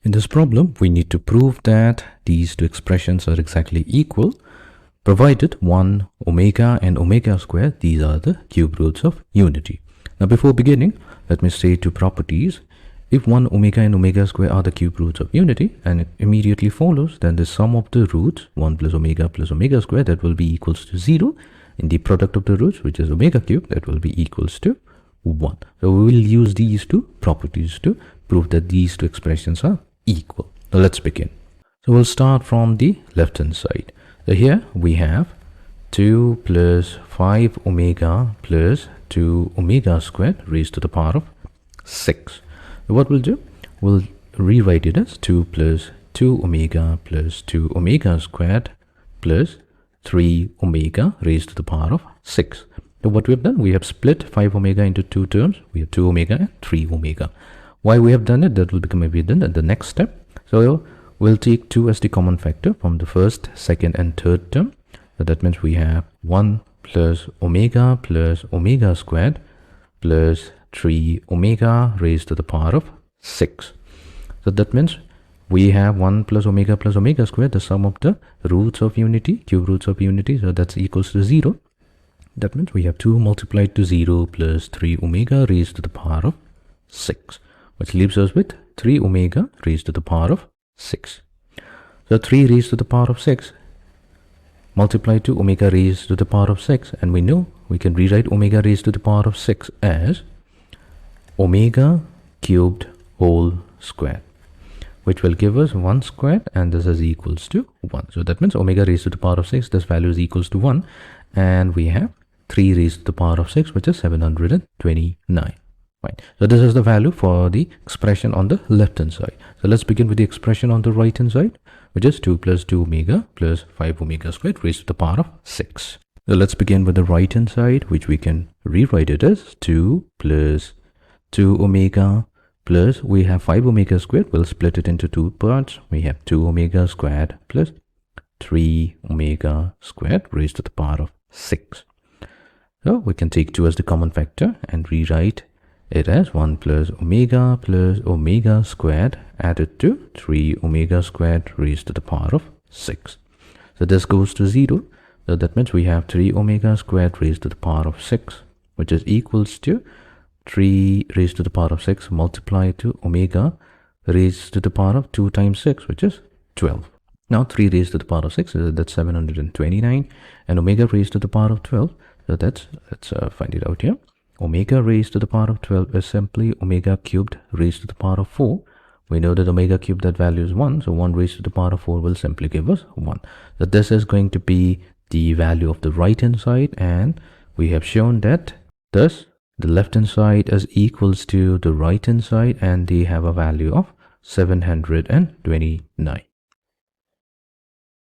In this problem, we need to prove that these two expressions are exactly equal, provided 1 omega and omega squared, these are the cube roots of unity. Now before beginning, let me say two properties. If 1 omega and omega squared are the cube roots of unity, and it immediately follows, then the sum of the roots, 1 plus omega squared, that will be equals to 0. In the product of the roots, which is omega cube, that will be equals to 1. So we will use these two properties to prove that these two expressions are equal. Now let's begin. So we'll start from the left hand side. So here we have 2 plus 5 omega plus 2 omega squared raised to the power of 6. So what we'll do, we'll rewrite it as 2 plus 2 omega plus 2 omega squared plus 3 omega raised to the power of 6. So what we have done, we have split 5 omega into two terms. We have 2 omega and 3 omega. Why we have done it, that will become evident at the next step. So we'll take 2 as the common factor from the first, second and third term. So that means we have 1 plus omega squared plus 3 omega raised to the power of 6. So that means we have 1 plus omega squared, the sum of the roots of unity, cube roots of unity. So that's equals to 0. That means we have 2 multiplied to 0 plus 3 omega raised to the power of 6, which leaves us with 3 omega raised to the power of 6. So 3 raised to the power of 6 multiplied to omega raised to the power of 6, and we know we can rewrite omega raised to the power of 6 as omega cubed whole squared, which will give us 1 squared, and this is equals to 1. So that means omega raised to the power of 6, this value is equals to 1, and we have 3 raised to the power of 6, which is 729. Right. So this is the value for the expression on the left hand side. So let's begin with the expression on the right hand side, which is 2 plus 2 omega plus 5 omega squared raised to the power of 6. So let's begin with the right hand side, which we can rewrite it as 2 plus 2 omega plus, we have 5 omega squared. We'll split it into two parts. We have 2 omega squared plus 3 omega squared raised to the power of 6. So we can take 2 as the common factor and rewrite it as 1 plus omega squared added to 3 omega squared raised to the power of 6. So this goes to 0. So that means we have 3 omega squared raised to the power of 6, which is equals to 3 raised to the power of 6 multiplied to omega raised to the power of 2 times 6, which is 12. Now 3 raised to the power of 6, that's 729, and omega raised to the power of 12. So let's find it out here. Omega raised to the power of 12 is simply omega cubed raised to the power of 4. We know that omega cubed, that value is 1. So 1 raised to the power of 4 will simply give us 1. So this is going to be the value of the right hand side. And we have shown that thus the left hand side is equals to the right hand side, and they have a value of 729.